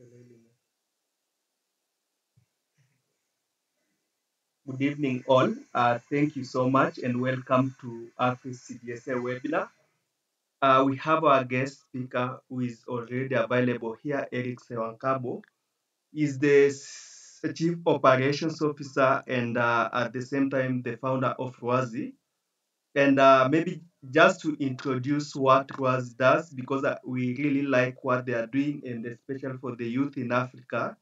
Good evening, all. Thank you so much and welcome to AFIS CDSA webinar. We have our guest speaker who is already available here, Eric Sewankambo. He's the Chief Operations Officer and at the same time the founder of Razi. And maybe just to introduce what Razi does, because we really like what they are doing and especially for the youth in Africa.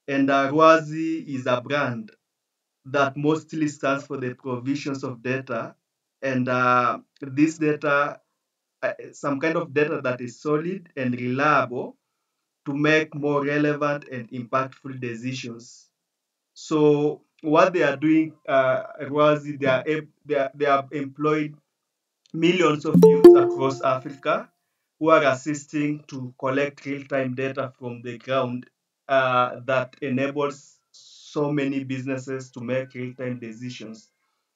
And Razi is a brand that mostly stands for the provisions of data. And this data, some kind of data that is solid and reliable to make more relevant and impactful decisions. So what they are doing was they have employed millions of youths across Africa who are assisting to collect real-time data from the ground that enables so many businesses to make real-time decisions.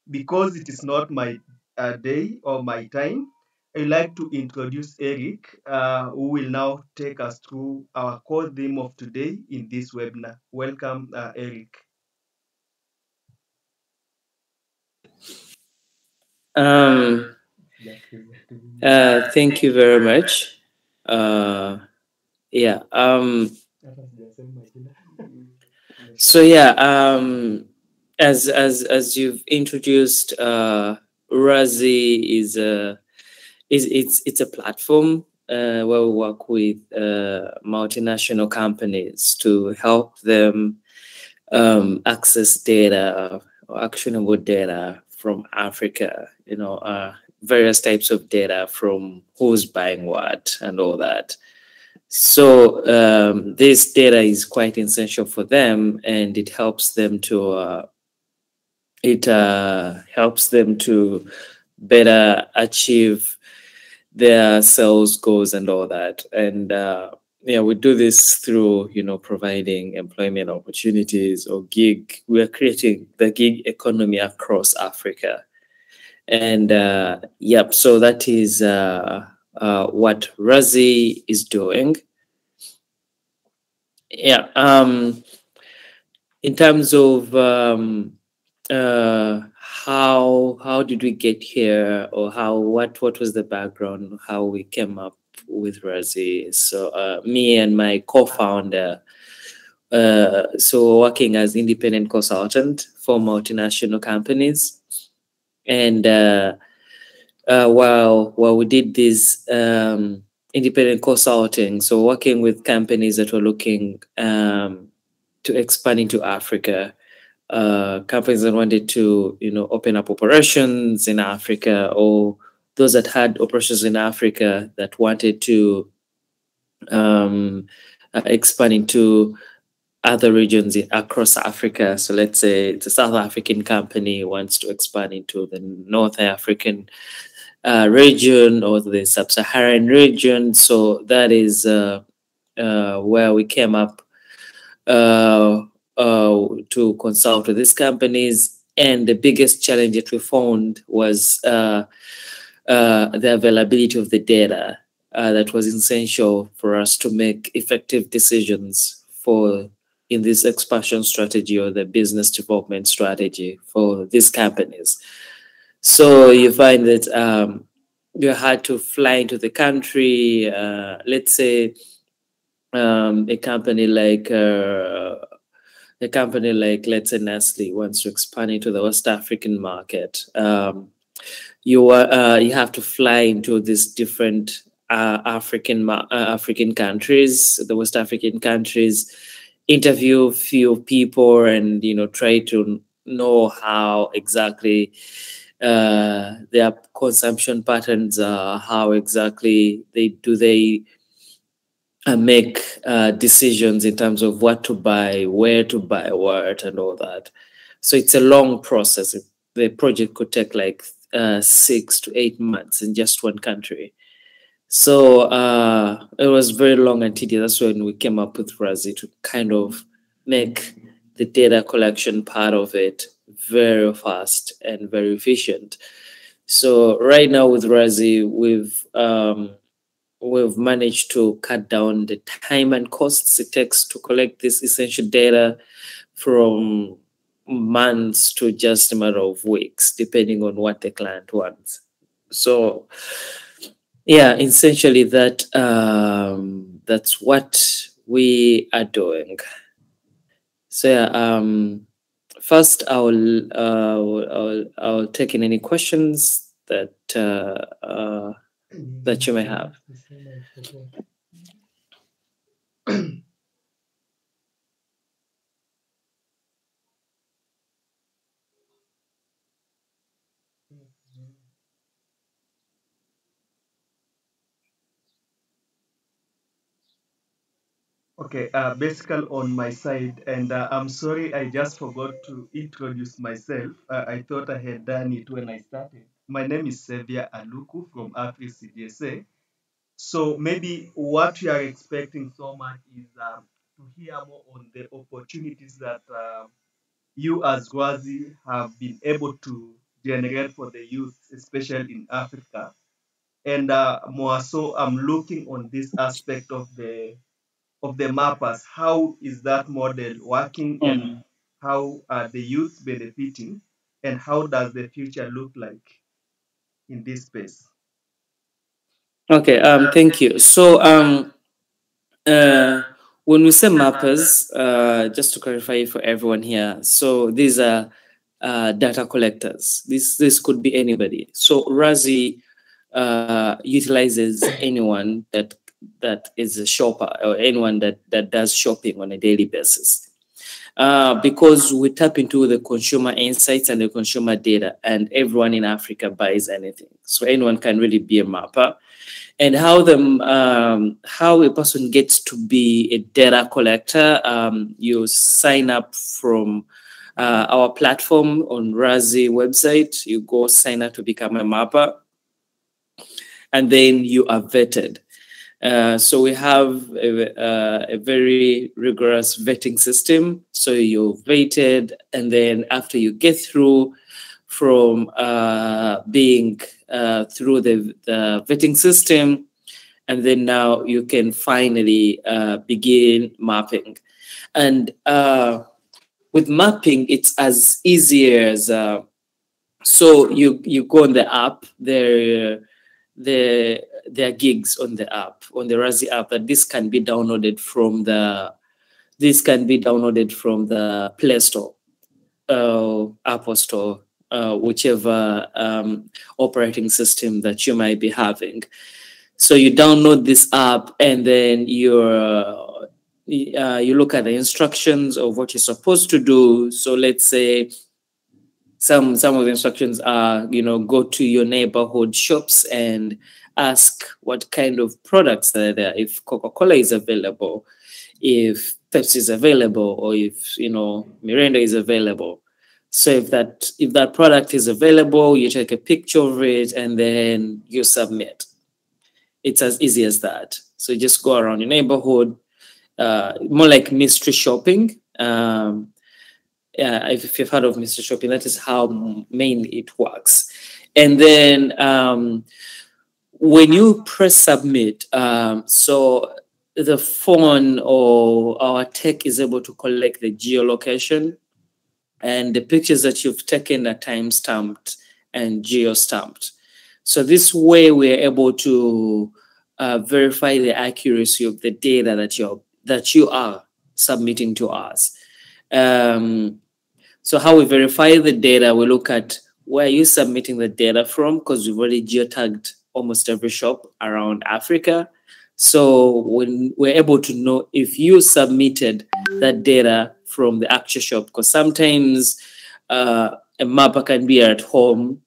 Because it is not my day or my time, I'd like to introduce Eric, who will now take us through our core theme of today in this webinar. Welcome, Eric. Um, Thank you very much. Yeah. So yeah. As you've introduced, Razi it's a platform where we work with multinational companies to help them access data or actionable data from Africa. Various types of data from who's buying what and all that. So this data is quite essential for them, and it helps them to better achieve their sales goals and all that. And yeah, we do this through providing employment opportunities or gig. We are creating the gig economy across Africa. And yep, so that is what Razi is doing. Yeah. In terms of how did we get here, or what was the background, how we came up with Razi? So me and my co-founder, so working as independent consultant for multinational companies. And while we did this independent consulting, so working with companies that were looking to expand into Africa, companies that wanted to open up operations in Africa, or those that had operations in Africa that wanted to expand into other regions across Africa. So let's say it's a South African company wants to expand into the North African region or the Sub-Saharan region. So that is where we came up to consult with these companies. And the biggest challenge that we found was the availability of the data that was essential for us to make effective decisions in this expansion strategy or the business development strategy for these companies. So you find that you had to fly into the country. Let's say a company like let's say Nestle wants to expand into the West African market. You have to fly into these different African countries, the West African countries, interview a few people, and try to know how exactly their consumption patterns are, how exactly they make decisions in terms of what to buy, where to buy what, and all that. So it's a long process. The project could take like 6 to 8 months in just one country. So it was very long and tedious. That's when we came up with Razi to kind of make the data collection part of it very fast and very efficient. So right now with Razi, we've we've managed to cut down the time and costs it takes to collect this essential data from months to just a matter of weeks, depending on what the client wants. So, yeah, essentially that's what we are doing. So, yeah, first I'll take in any questions that you may have. Okay, basically on my side, and I'm sorry, I just forgot to introduce myself. I thought I had done it when I started. My name is Sevia Aluku from Afri CDSA. So maybe what we are expecting so much is to hear more on the opportunities that you as Razi have been able to generate for the youth, especially in Africa. And more so, I'm looking on this aspect of the mappers. How is that model working, and how are the youth benefiting, and how does the future look like in this space? Okay, thank you. So, uh, when we say mappers, just to clarify for everyone here, so these are data collectors. This could be anybody. So Razi utilizes anyone that is a shopper or anyone that does shopping on a daily basis. Because we tap into the consumer insights and the consumer data, and everyone in Africa buys anything. So anyone can really be a mapper. And how a person gets to be a data collector, you sign up from our platform on Razi website. You go sign up to become a mapper, and then you are vetted. So we have a very rigorous vetting system. So you're vetted, and then after you get through from being through the vetting system, and then now you can finally begin mapping. And with mapping, it's as easy as so you go on the app. There are gigs on the app, on the Razi app, that this can be downloaded from the Play Store, Apple Store, whichever operating system that you might be having. So you download this app, and then you look at the instructions of what you're supposed to do. So let's say some of the instructions are, go to your neighborhood shops and ask what kind of products are there, if Coca-Cola is available, if Pepsi is available, or if Miranda is available. So if that product is available, you take a picture of it and then you submit. It's as easy as that. So you just go around your neighborhood, more like mystery shopping. Yeah, if you've heard of mystery shopping, that is how mainly it works. And then when you press submit, so the phone or our tech is able to collect the geolocation, and the pictures that you've taken are time stamped and geo stamped. So this way we're able to verify the accuracy of the data that you are submitting to us. So how we verify the data, we look at where you're submitting the data from, because we've already geotagged almost every shop around Africa. So when we're able to know if you submitted that data from the actual shop, because sometimes a mapper can be at home,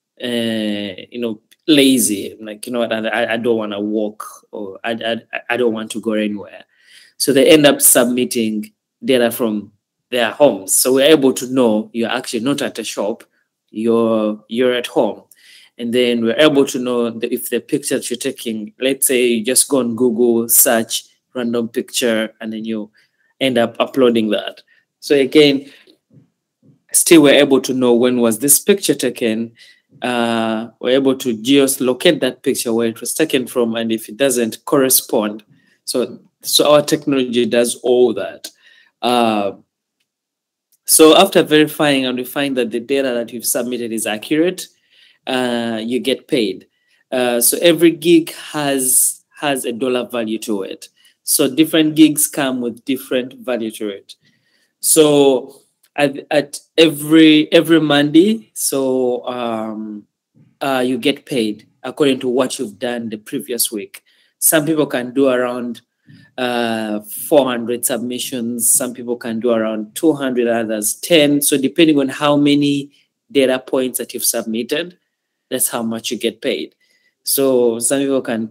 lazy, like, I don't want to walk, or I don't want to go anywhere. So they end up submitting data from their homes. So we're able to know you're actually not at a shop, you're at home. And then we're able to know if the picture that you're taking, let's say you just go on Google, search random picture, and then you end up uploading that. So again, still we're able to know when was this picture taken, we're able to just locate that picture where it was taken from, and if it doesn't correspond, so our technology does all that. So after verifying and we find that the data that you've submitted is accurate, you get paid. So every gig has a dollar value to it. So different gigs come with different value to it. So at every Monday, so you get paid according to what you've done the previous week. Some people can do around 400 submissions. Some people can do around 200, others 10. So depending on how many data points that you've submitted, that's how much you get paid. So some people can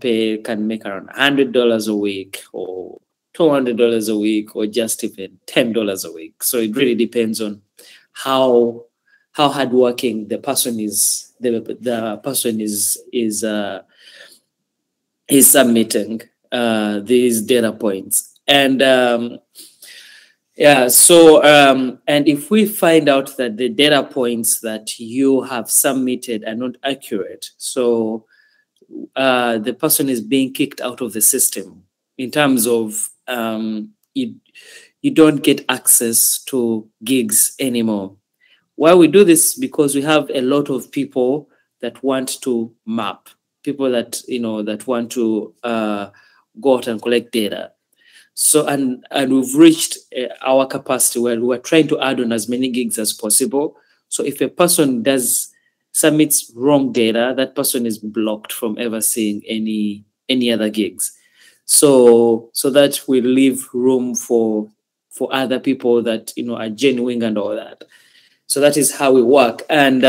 make around $100 a week, or $200 a week, or just even $10 a week. So it really depends on how hardworking the person is. The person is submitting these data points. And and if we find out that the data points that you have submitted are not accurate, so the person is being kicked out of the system in terms of you don't get access to gigs anymore. Why we do this? Because we have a lot of people that want to map, people that that want to go out and collect data. So and we've reached our capacity where we're trying to add on as many gigs as possible. So if a person submits wrong data, that person is blocked from ever seeing any other gigs. So that we leave room for other people that are genuine and all that. So that is how we work. And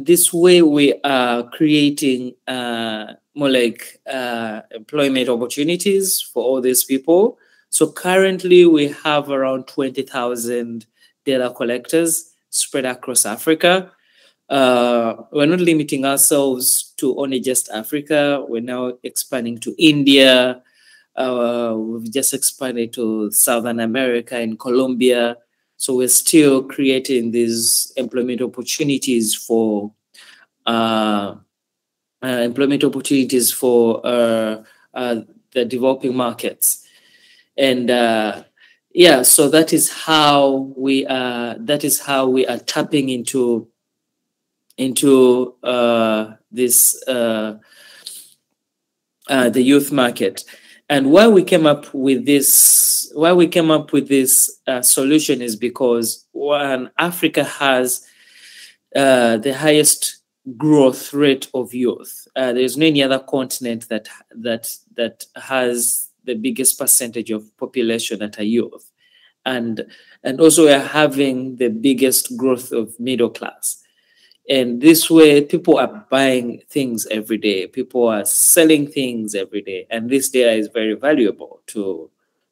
this way we are creating more like employment opportunities for all these people. So currently we have around 20,000 data collectors spread across Africa. We're not limiting ourselves to only just Africa. We're now expanding to India. We've just expanded to Southern America and Colombia. So we're still creating these employment opportunities for the developing markets. And so that is how we are tapping into this the youth market. And why we came up with this solution is because, one, Africa has the highest growth rate of youth. There's no any other continent that has the biggest percentage of population that are youth, and also we are having the biggest growth of middle class. And this way, people are buying things every day. People are selling things every day. And this data is very valuable to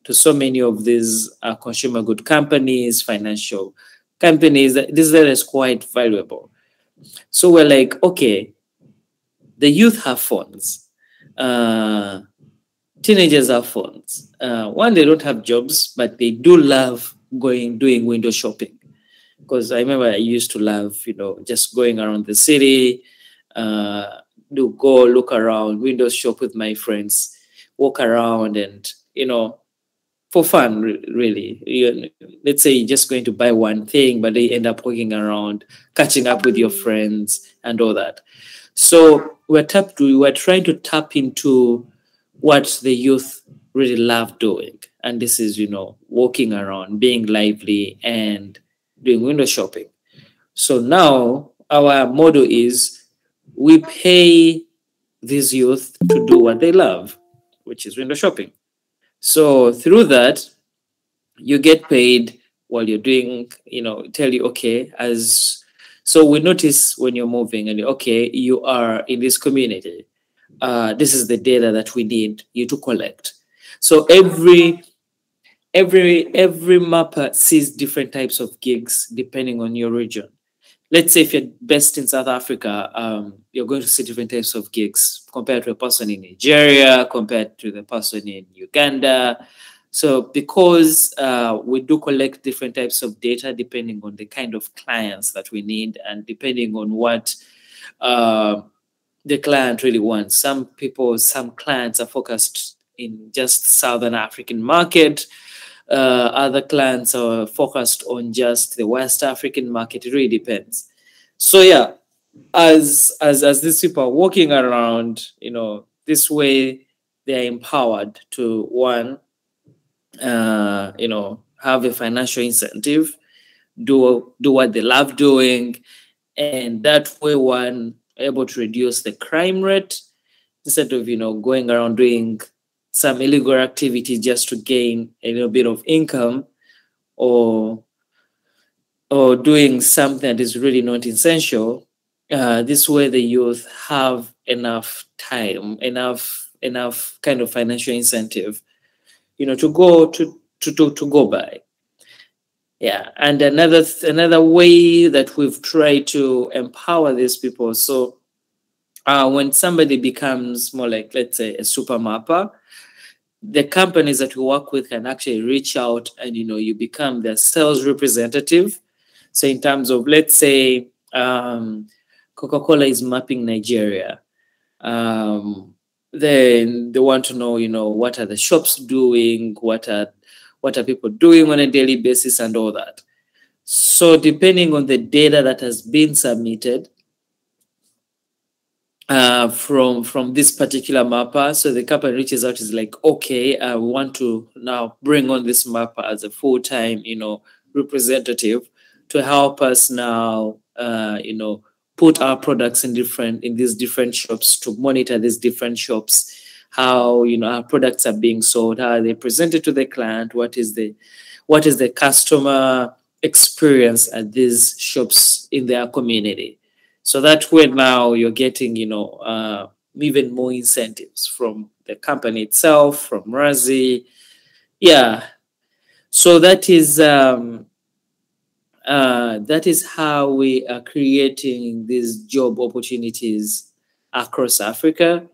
so many of these consumer good companies, financial companies. This data is quite valuable. So we're like, okay, the youth have phones. Teenagers have phones. One, they don't have jobs, but they do love doing window shopping. Because I remember I used to love, just going around the city, go look around, window shop with my friends, walk around and, for fun, really. Let's say you're just going to buy one thing, but they end up walking around, catching up with your friends and all that. So we're trying to tap into what the youth really love doing. And this is, walking around, being lively and doing window shopping. So now our model is we pay these youth to do what they love, which is window shopping. So through that, you get paid while you're doing, tell you, okay, so we notice when you're moving and okay, you are in this community. This is the data that we need you to collect. So every mapper sees different types of gigs depending on your region. Let's say if you're based in South Africa, you're going to see different types of gigs compared to a person in Nigeria, compared to the person in Uganda, So because we do collect different types of data depending on the kind of clients that we need and depending on what uh, the client really wants. Some clients are focused in just Southern African market. Other clients are focused on just the West African market. It really depends. So yeah, as these people are walking around, this way they're empowered to one, have a financial incentive, do what they love doing, and that way one able to reduce the crime rate instead of going around doing some illegal activity just to gain a little bit of income, or doing something that is really not essential. This way the youth have enough time, enough kind of financial incentive, to go to go by. Yeah, and another way that we've tried to empower these people. So when somebody becomes more like, let's say, a super mapper, the companies that we work with can actually reach out and you become their sales representative. So in terms of, let's say, Coca-Cola is mapping Nigeria. Then they want to know, what are the shops doing, what are people doing on a daily basis and all that. So depending on the data that has been submitted from this particular mapper, so the company reaches out, is like, okay, I want to now bring on this mapper as a full-time, representative to help us now, put our products in these different shops, to monitor these different shops, how our products are being sold, how are they presented to the client, what is the customer experience at these shops in their community. So that way now you're getting, even more incentives from the company itself, from Razi. Yeah. So that is how we are creating these job opportunities across Africa.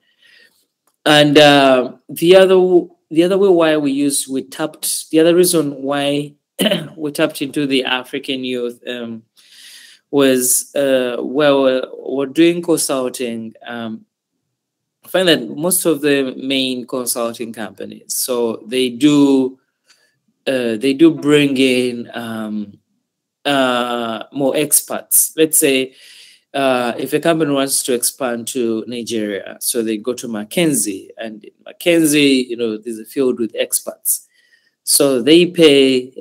And the other way why the other reason why we tapped into the African youth, was where we're doing consulting. I find that most of the main consulting companies, so they do bring in more experts. Let's say if a company wants to expand to Nigeria, so they go to McKinsey, and in McKinsey, there's a field with experts. So they pay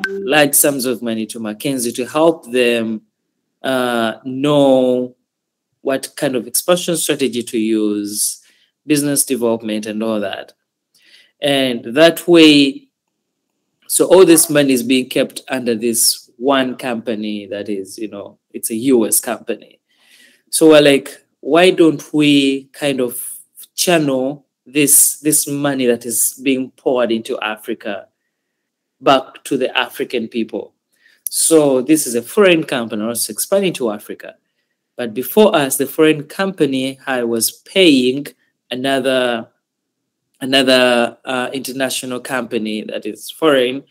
large sums of money to McKinsey to help them know what kind of expansion strategy to use, business development, and all that. And that way, so all this money is being kept under this one company that is, it's a US company. So we're like, why don't we kind of channel this money that is being poured into Africa back to the African people? So this is a foreign company also expanding to Africa. But before us, the foreign company was paying another international company that is foreign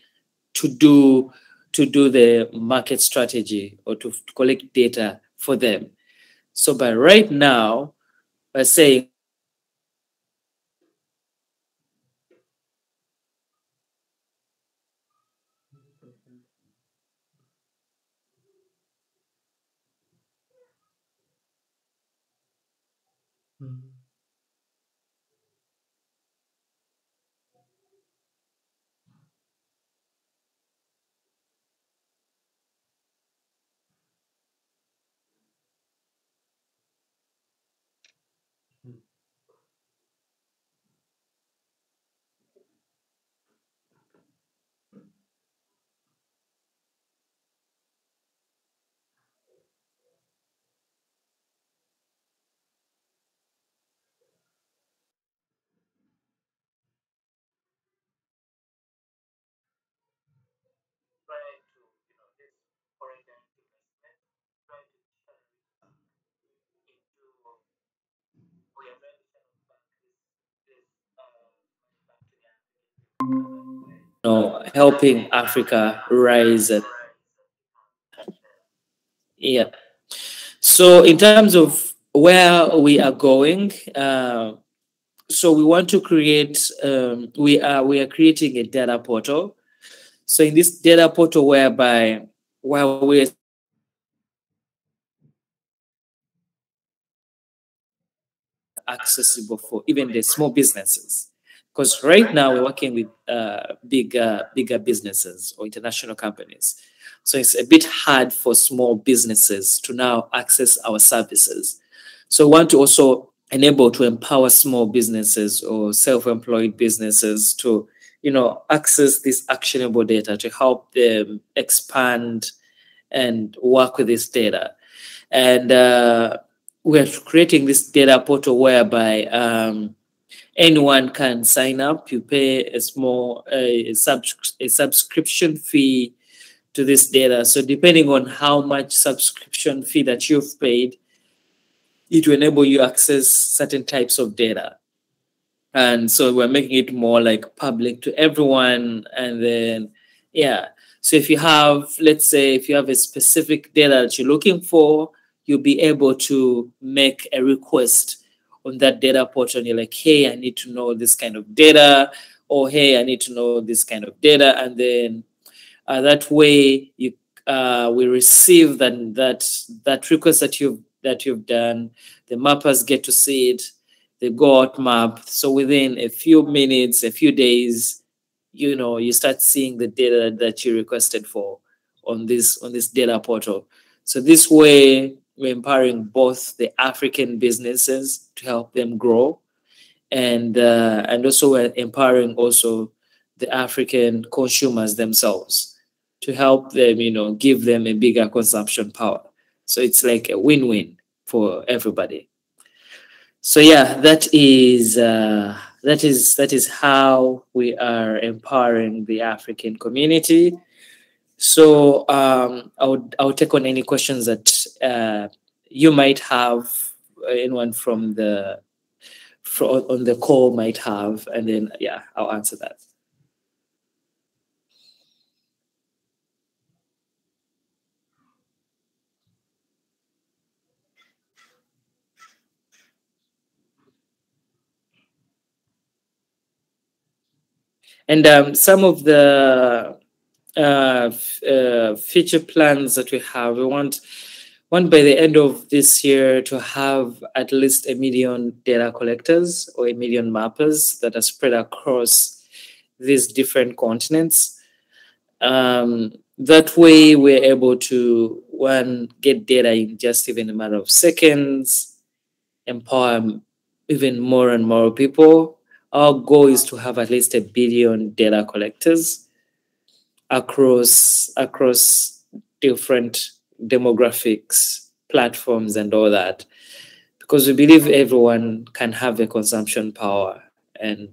to do the market strategy, or to collect data for them. So by right now, we're saying Mhm. helping Africa rise. Yeah. So in terms of where we are going, so we want to create. We are creating a data portal. So in this data portal, whereby while we're accessible for even the small businesses, because right now we're working with bigger businesses or international companies, so it's a bit hard for small businesses to now access our services. So we want to also enable to empower small businesses or self-employed businesses to access this actionable data to help them expand and work with this data. And we're creating this data portal whereby anyone can sign up. You pay a small a subscription fee to this data. So depending on how much subscription fee that you've paid, it will enable you access certain types of data. And so we're making it more like public to everyone. And then, yeah. So if you have, let's say, if you have a specific data that you're looking for, you'll be able to make a request on that data portal. And you're like, hey, I need to know this kind of data, or hey, I need to know this kind of data. And then that way you we receive that request that you've done. The mappers get to see it. They go out map. So within a few minutes, a few days, you start seeing the data that you requested for on this data portal. So this way, we're empowering both the African businesses to help them grow, and also we're empowering also the African consumers themselves to help them, give them a bigger consumption power. So it's like a win-win for everybody. So yeah, that is how we are empowering the African community. So I'll take on any questions that you might have, anyone from on the call might have, and then yeah, I'll answer that. And some of the future plans that we have, we want by the end of this year to have at least 1 million data collectors or 1 million mappers that are spread across these different continents. That way we're able to, one, get data in just even a matter of seconds, empower even more and more people. Our goal is to have at least 1 billion data collectors across different demographics, platforms, and all that, because we believe everyone can have a consumption power and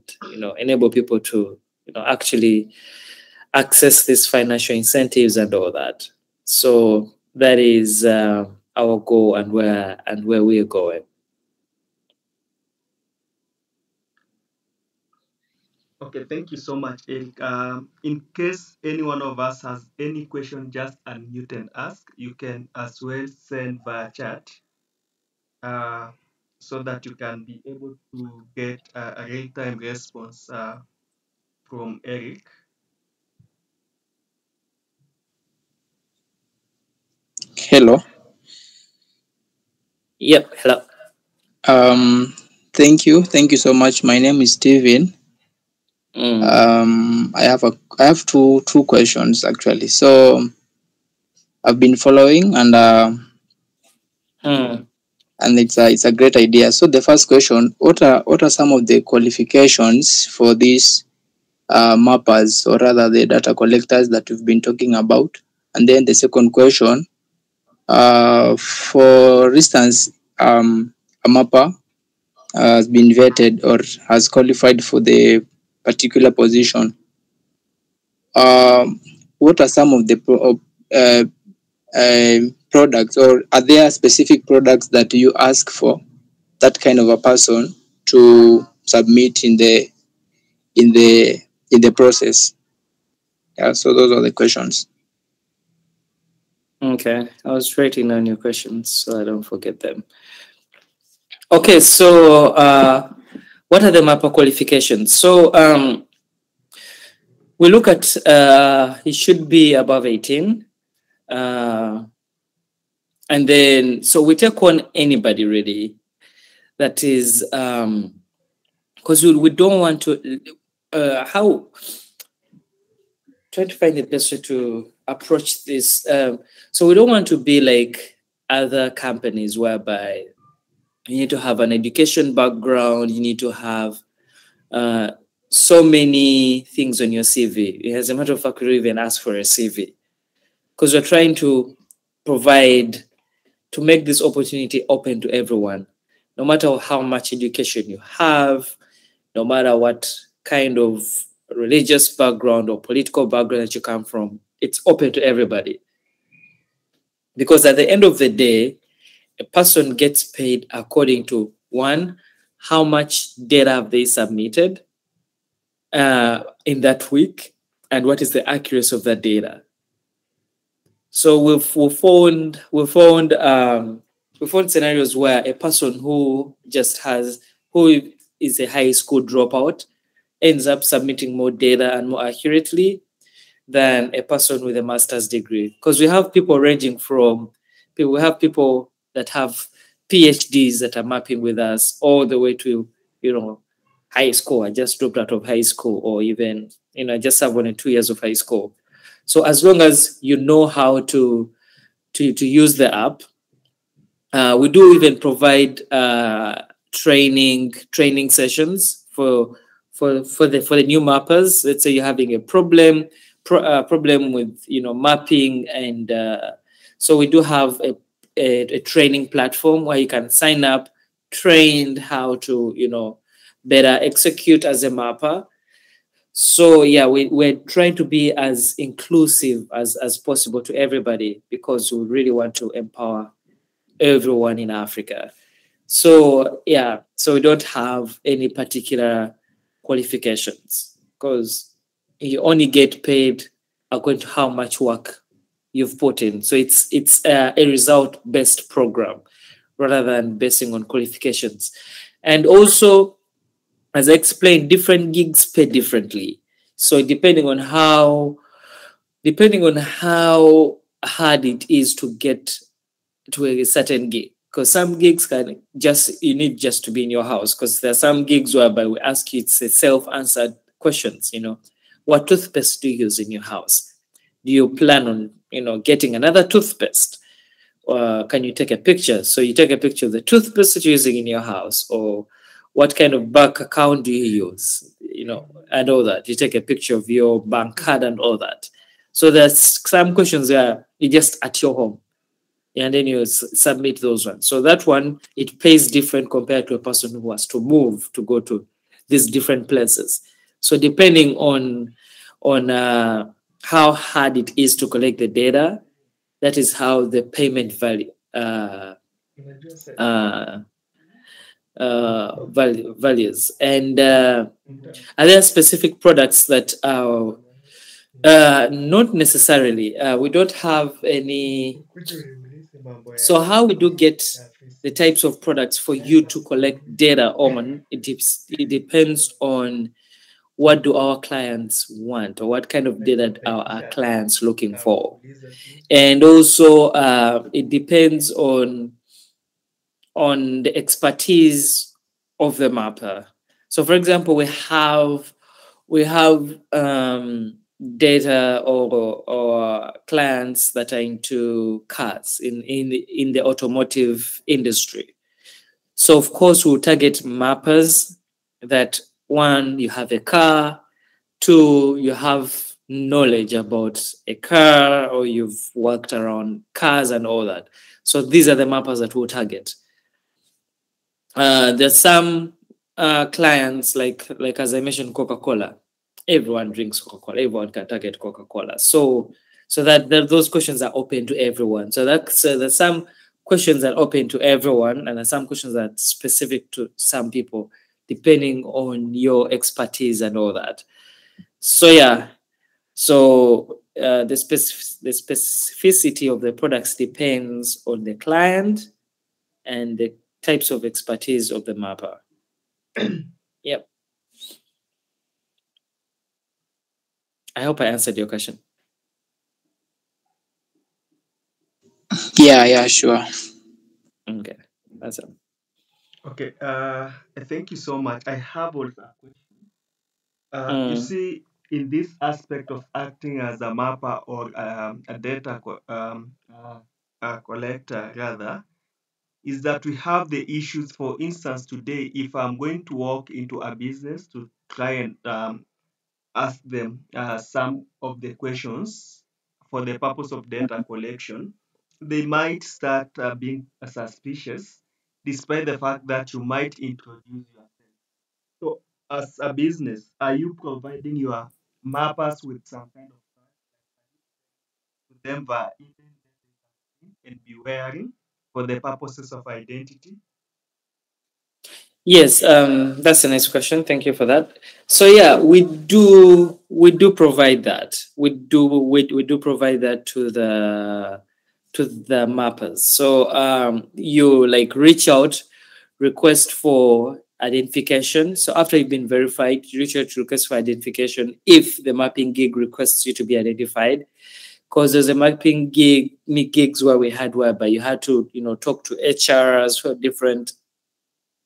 enable people to actually access these financial incentives and all that. So that is our goal and where we are going. Okay, thank you so much, Eric. In case any one of us has any question, just unmute and ask. You can as well send via chat, uh, so that you can be able to get a real-time response from Eric. Hello. Yep. Hello. Um, Thank you so much. My name is Steven. I have two questions actually. So I've been following and it's a great idea. So the first question: what are some of the qualifications for these mappers, or rather the data collectors that we've been talking about? And then the second question: for instance, a mapper has been vetted or has qualified for the particular position. What are some of the products, or are there specific products that you ask for that kind of a person to submit in the process? Yeah, so those are the questions. Okay, I was writing down your questions so I don't forget them. Okay, so what are the MAPA qualifications? So we look at it should be above 18. And then, so we take on anybody really that is, because we don't want to, try to find the best way to approach this. So we don't want to be like other companies whereby you need to have an education background, you need to have so many things on your CV. As a matter of fact, we don't even ask for a CV because we're trying to provide, to make this opportunity open to everyone, no matter how much education you have, no matter what kind of religious background or political background that you come from, it's open to everybody. Because at the end of the day, a person gets paid according to, one, how much data have they submitted in that week, and what is the accuracy of that data. So we found scenarios where a person who is a high school dropout ends up submitting more data and more accurately than a person with a master's degree. Because we have people that have PhDs that are mapping with us all the way to, high school. I just dropped out of high school, or even, I just have 1 or 2 years of high school. So as long as you know how to use the app, we do even provide training sessions for the new mappers. Let's say you're having a problem with mapping, and so we do have a training platform where you can sign up, trained how to better execute as a mapper. So yeah, we're trying to be as inclusive as possible to everybody, because we really want to empower everyone in Africa. So yeah, so we don't have any particular qualifications, because you only get paid according to how much work you've put in. So it's a result-based program rather than basing on qualifications. And also, as I explained, different gigs pay differently. So depending on how hard it is to get to a certain gig, because some gigs you need just to be in your house, because there are some gigs whereby we ask you, it's a self-answered questions, what toothpaste do you use in your house? Do you plan on getting another toothpaste? Can you take a picture? So you take a picture of the toothpaste that you're using in your house, or what kind of bank account do you use, and all that. You take a picture of your bank card and all that. So there's some questions where you just at your home, and then you submit those ones. So that one, it pays different compared to a person who has to move to go to these different places. So depending on how hard it is to collect the data, that is how the payment value values. And are there specific products that are not necessarily? We don't have any. So how we do get the types of products for you to collect data on, it depends on what do our clients want, or what kind of data are our clients looking for. And also it depends on the expertise of the mapper. So for example, we have data or clients that are into cars in the automotive industry. So of course we'll target mappers that, one, you have a car, two, you have knowledge about a car, or you've worked around cars and all that. So these are the mappers that we'll target. There's some clients like as I mentioned, Coca-Cola. Everyone drinks Coca-Cola. Everyone can target Coca-Cola. So that those questions are open to everyone. So there's some questions that are open to everyone, and there's some questions that are specific to some people, depending on your expertise and all that. So yeah. So the specificity of the products depends on the client and the types of expertise of the mapper. Yep. I hope I answered your question. Yeah, sure. Okay, that's it. Okay, thank you so much. I have also a question. You see, in this aspect of acting as a mapper or a a collector, rather, is that we have the issues. For instance, today, if I'm going to walk into a business to try and ask them some of the questions for the purpose of data collection, they might start being suspicious, despite the fact that you might introduce yourself. So, as a business, are you providing your mappers with some kind of to them via email and be wearing for the purposes of identity? Yes, that's a nice question. Thank you for that. So yeah, we do provide that. We do provide that to the mappers. So you like reach out, request for identification. So after you've been verified, you reach out to request for identification if the mapping gig requests you to be identified. Because there's a mapping gigs where we had whereby you had to, talk to HRs for different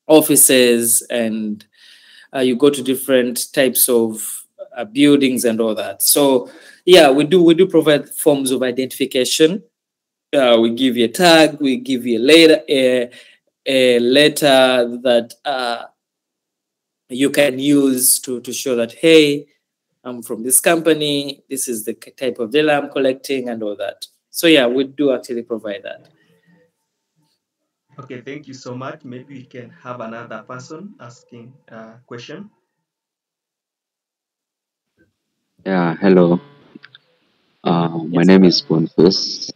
offices, and you go to different types of buildings and all that. So yeah, we do provide forms of identification. We give you a tag, we give you a letter that you can use to show that, hey, I'm from this company, this is the type of data I'm collecting and all that. So yeah, we do actually provide that. Okay, thank you so much. Maybe we can have another person asking a question. Yeah, hello. My Yes, name sir. is Boniface.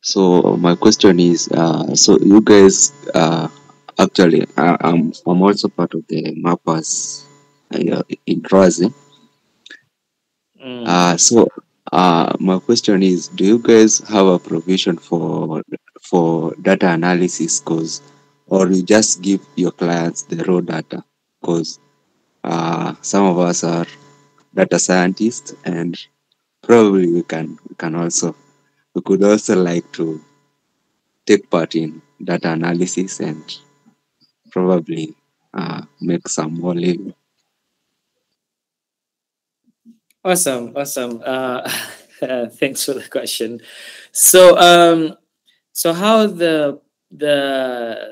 So my question is, so you guys, actually, I'm also part of the mappers in Razi. Mm. My question is, do you guys have a provision for data analysis, or you just give your clients the raw data? Because some of us are data scientists, and probably we could also like to take part in data analysis and probably make some more living. Awesome, awesome. Thanks for the question. So how the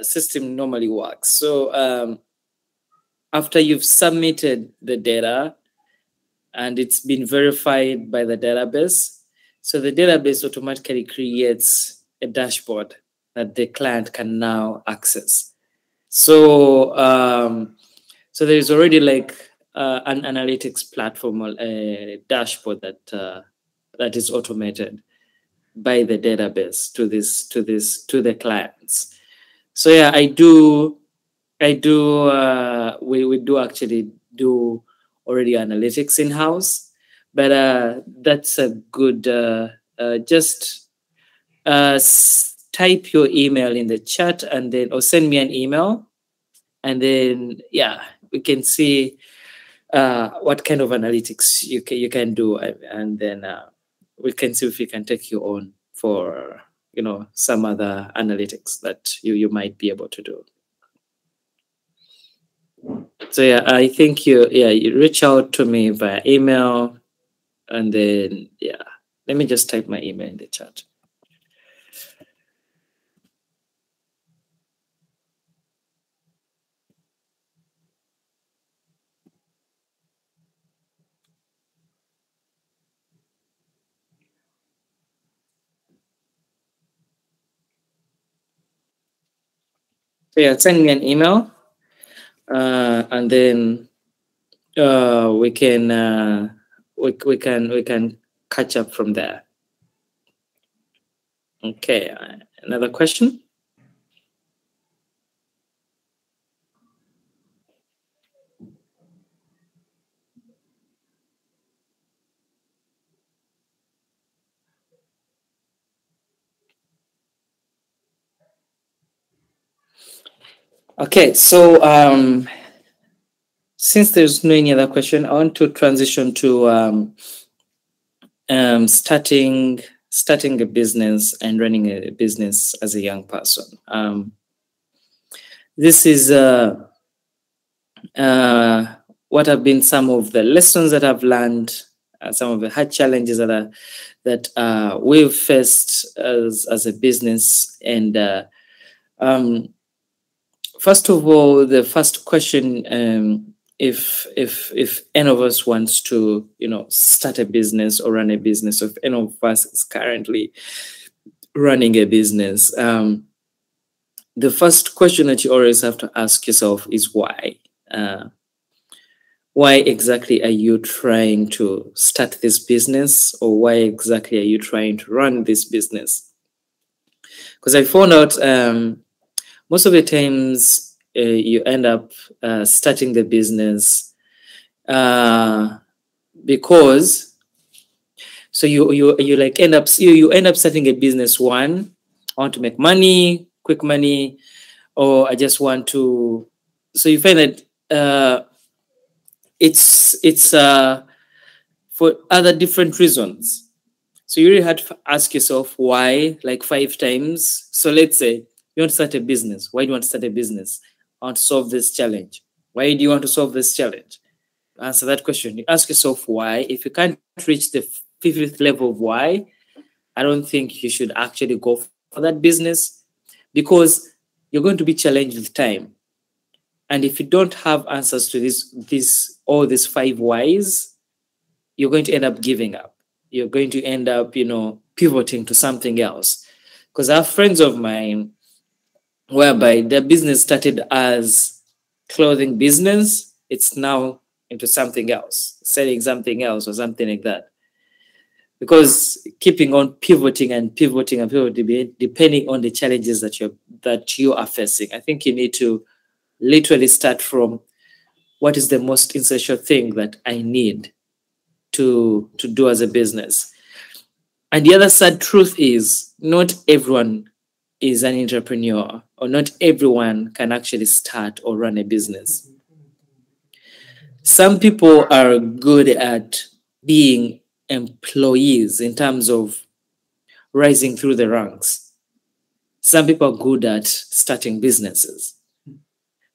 system normally works. So after you've submitted the data and it's been verified by the database, so the database automatically creates a dashboard that the client can now access. So there is already like an analytics platform or a dashboard that is automated by the database to the clients. So yeah, we do actually do already analytics in house, but that's a good just type your email in the chat and then or send me an email, and then yeah, we can see what kind of analytics you can do, and then we can see if we can take you on for some other analytics that you might be able to do. So yeah, I think you reach out to me via email, and then yeah, let me just type my email in the chat. So yeah, send me an email, and then we can catch up from there. Okay, another question. Okay, so since there's no any other question, I want to transition to starting a business and running a business as a young person. This is what have been some of the lessons that I've learned, some of the hard challenges that we've faced as a business. And first of all, the first question, if any of us wants to, start a business or run a business, or if any of us is currently running a business, the first question that you always have to ask yourself is why. Why exactly are you trying to start this business, or why exactly are you trying to run this business? Because I found out most of the times you end up starting the business because you like end up starting a business. One, I want to make money, quick money, or I just want to. So you find that it's for other different reasons. So you really had to ask yourself why, like 5 times. So let's say you want to start a business. Why do you want to start a business? I want to solve this challenge. Why do you want to solve this challenge? Answer that question. You ask yourself why. If you can't reach the 50th level of why, I don't think you should actually go for that business, because you're going to be challenged with time. And if you don't have answers to all these 5 whys, you're going to end up giving up. You're going to end up, pivoting to something else. Because I have friends of mine whereby their business started as clothing business, it's now into something else, selling something else or something like that. Because keeping on pivoting and pivoting and pivoting, depending on the challenges that you are facing, I think you need to literally start from what is the most essential thing that I need to do as a business. And the other sad truth is not everyone is an entrepreneur, or not everyone can actually start or run a business. Some people are good at being employees in terms of rising through the ranks. Some people are good at starting businesses.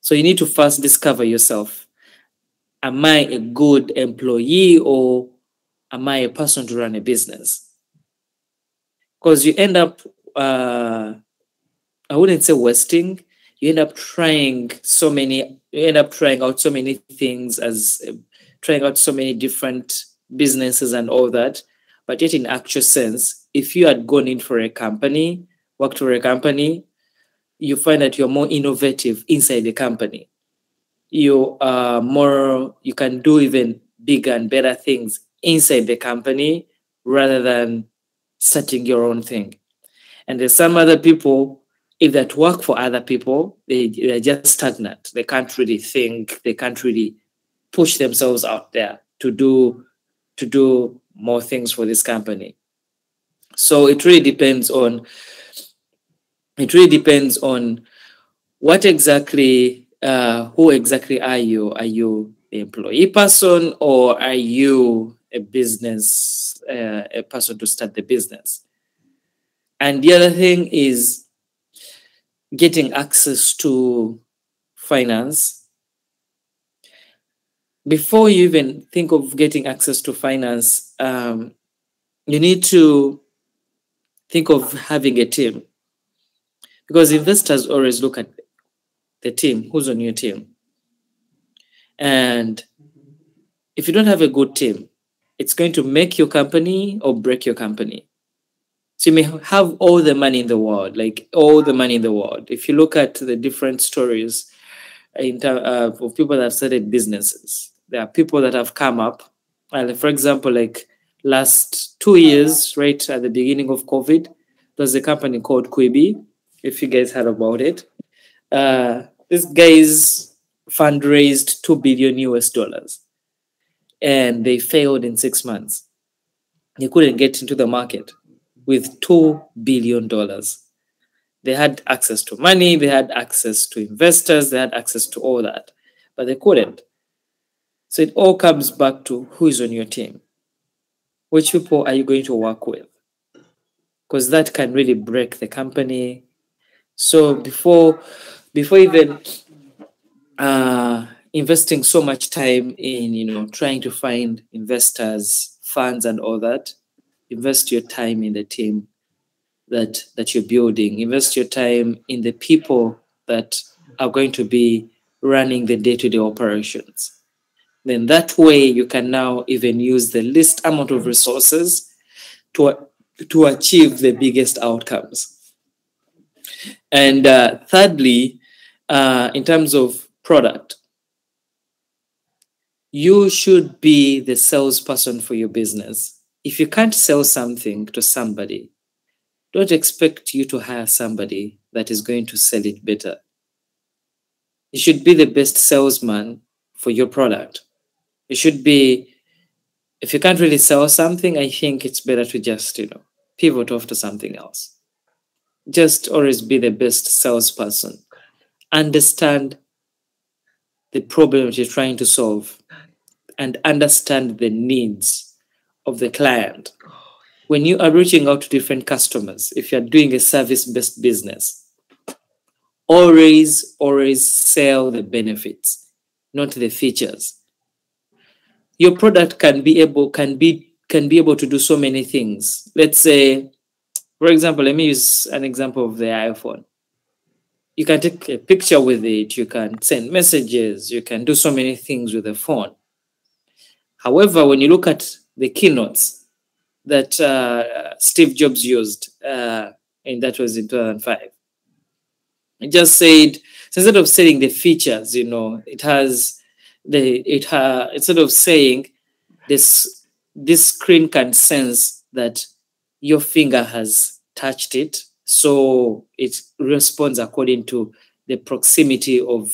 So you need to first discover yourself. Am I a good employee, or am I a person to run a business? Because you end up, I wouldn't say wasting, you end up trying out so many things, trying out so many different businesses and all that. But yet in actual sense, if you had gone in for a company, worked for a company, you find that you're more innovative inside the company. You can do even bigger and better things inside the company rather than starting your own thing. And there's some other people, if that work for other people, they're just stagnant. They can't really think. They can't really push themselves out there to do more things for this company. So it really depends on what exactly, who exactly are you? Are you an employee person, or are you a business, a person to start the business? And the other thing is getting access to finance. Before you even think of getting access to finance, you need to think of having a team, because investors always look at the team, who's on your team. And if you don't have a good team, it's going to make your company or break your company. So you may have all the money in the world, If you look at the different stories of people that have started businesses, there are people that have come up. For example, like last 2 years, right at the beginning of COVID, there's a company called Quibi, if you guys heard about it. These guys fundraised $2 billion US, and they failed in 6 months. They couldn't get into the market with $2 billion. They had access to money, they had access to investors, they had access to all that, but they couldn't. So it all comes back to who is on your team. Which people are you going to work with? Because that can really break the company. So before even investing so much time in trying to find investors, funds, and all that, invest your time in the team that you're building. Invest your time in the people that are going to be running the day-to-day operations. Then that way you can now even use the least amount of resources to achieve the biggest outcomes. And thirdly, in terms of product, you should be the salesperson for your business. If you can't sell something to somebody, don't expect you to hire somebody that is going to sell it better. You should be the best salesman for your product. You should be, if you can't really sell something, I think it's better to just, pivot off to something else. Just always be the best salesperson. Understand the problem that you're trying to solve and understand the needs of the client. When you are reaching out to different customers, if you're doing a service-based business, always sell the benefits, not the features. Your product can be able to do so many things. Let's say, for example, let me use an example of the iPhone. You can take a picture with it, you can send messages, you can do so many things with the phone. However, when you look at the keynotes that Steve Jobs used, and that was in 2005, it just said, instead of saying the features, instead of saying this screen can sense that your finger has touched it, so it responds according to the proximity of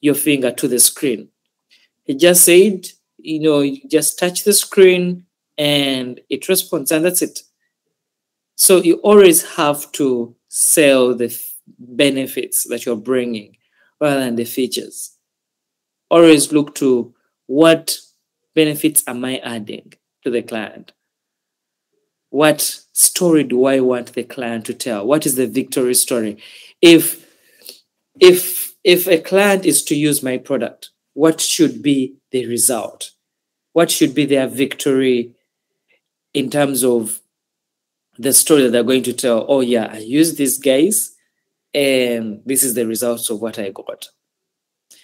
your finger to the screen. He just said, you just touch the screen and it responds, and that's it. So you always have to sell the benefits that you're bringing rather than the features. Always look to what benefits am I adding to the client? What story do I want the client to tell? What is the victory story? If a client is to use my product, what should be the result? What should be their victory in terms of the story that they're going to tell? Oh yeah, I used these guys and this is the results of what I got.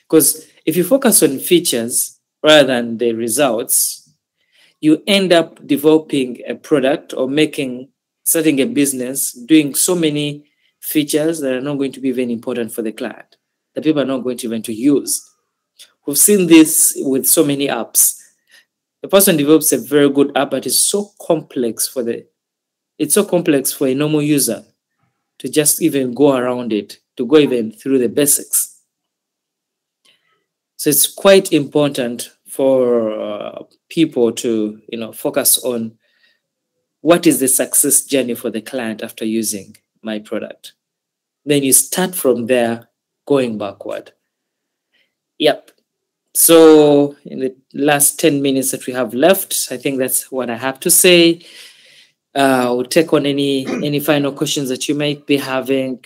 Because if you focus on features rather than the results, you end up developing a product or starting a business, doing so many features that are not going to be very important for the client, that people are not going to even to use. We've seen this with so many apps. The person develops a very good app, but it's so complex for a normal user to just even go around it, to go even through the basics. So it's quite important for people to focus on what is the success journey for the client after using my product. Then you start from there, going backward. Yep. So in the last 10 minutes that we have left, I think that's what I have to say. We'll take on any final questions that you might be having.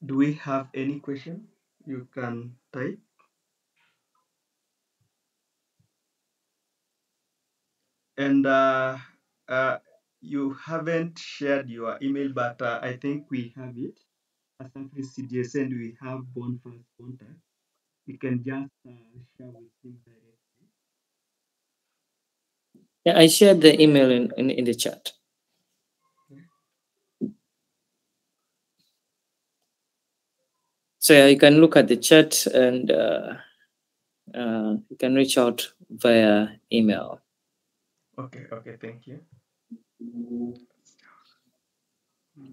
Do we have any question? You can type. And you haven't shared your email, but I think we have it. As CDS, and we have Bonfast contact. You can just share with him directly. Yeah, I shared the email in the chat. So yeah, you can look at the chat and you can reach out via email. Okay, thank you.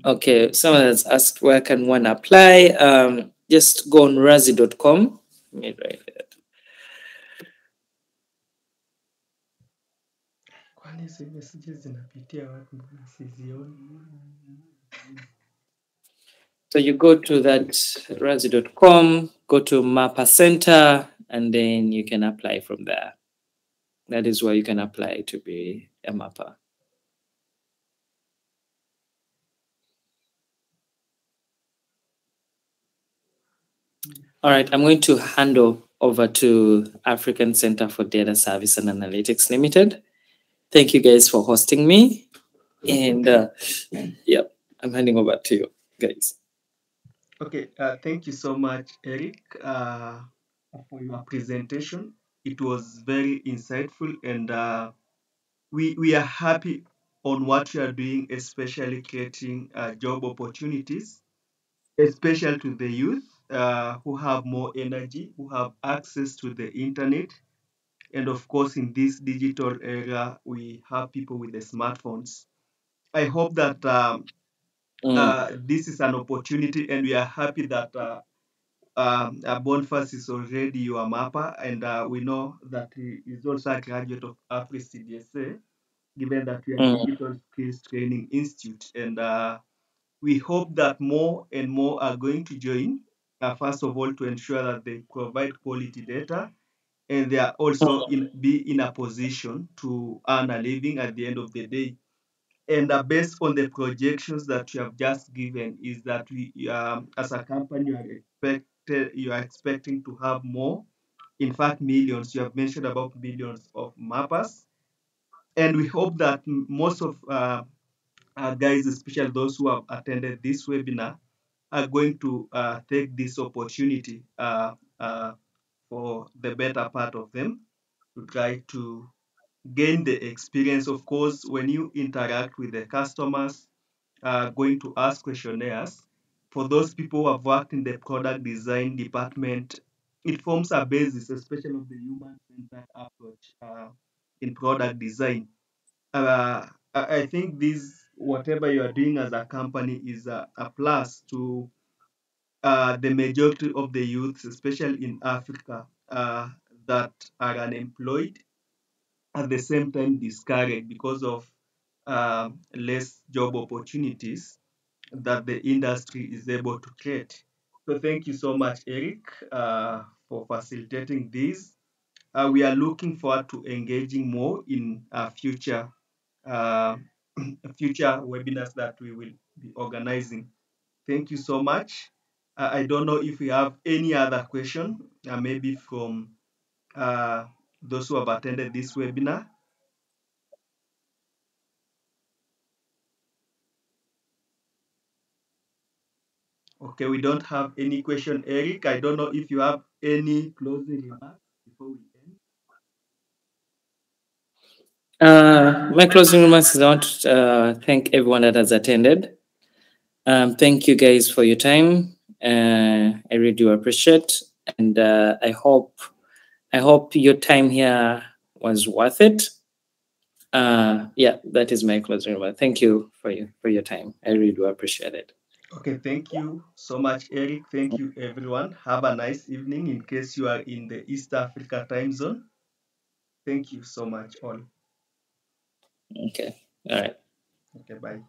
Okay, someone has asked where can one apply. Just go on razi.com. Let me write it. Kwani hizi messages zinapitia wapi? Mbona sizioni? So you go to that razi.com, go to Mappa Center, and then you can apply from there. That is where you can apply to be a mapper. All right, I'm going to hand over to African Center for Data Service and Analytics Limited. Thank you guys for hosting me. And yep, I'm handing over to you guys. Okay, thank you so much, Eric, for your presentation. It was very insightful, and we are happy on what you are doing, especially creating job opportunities, especially to the youth who have more energy, who have access to the internet. And of course, in this digital era, we have people with the smartphones. I hope that this is an opportunity, and we are happy that Boniface is already your mapper, and we know that he is also a graduate of AFRIS CDSA, given that we are a Digital Skills Training Institute. And we hope that more and more are going to join, first of all, to ensure that they provide quality data, and they are also be in a position to earn a living at the end of the day. And based on the projections that you have just given, is that we, as a company, you are expecting to have more. In fact, millions. You have mentioned about millions of mappers, and we hope that most of our guys, especially those who have attended this webinar, are going to take this opportunity for the better part of them to try to gain the experience. Of course, when you interact with the customers, going to ask questionnaires, for those people who have worked in the product design department, it forms a basis, especially of the human-centered approach in product design. I think this, whatever you are doing as a company, is a plus to the majority of the youths, especially in Africa, that are unemployed, at the same time discouraged because of less job opportunities that the industry is able to create. So thank you so much, Eric, for facilitating this. We are looking forward to engaging more in future uh, future webinars that we will be organizing. Thank you so much. I don't know if we have any other question, maybe from uh, those who have attended this webinar. Okay, we don't have any question, Eric. I don't know if you have any closing remarks before we end. My closing remarks is I want to thank everyone that has attended. Thank you guys for your time. I really do appreciate, and I hope your time here was worth it. Yeah, that is my closing remark. Thank you for your time. I really do appreciate it. Okay, thank you so much, Eric. Thank you, everyone. Have a nice evening in case you are in the East Africa time zone. Thank you so much, all. Okay. All right. Okay, bye.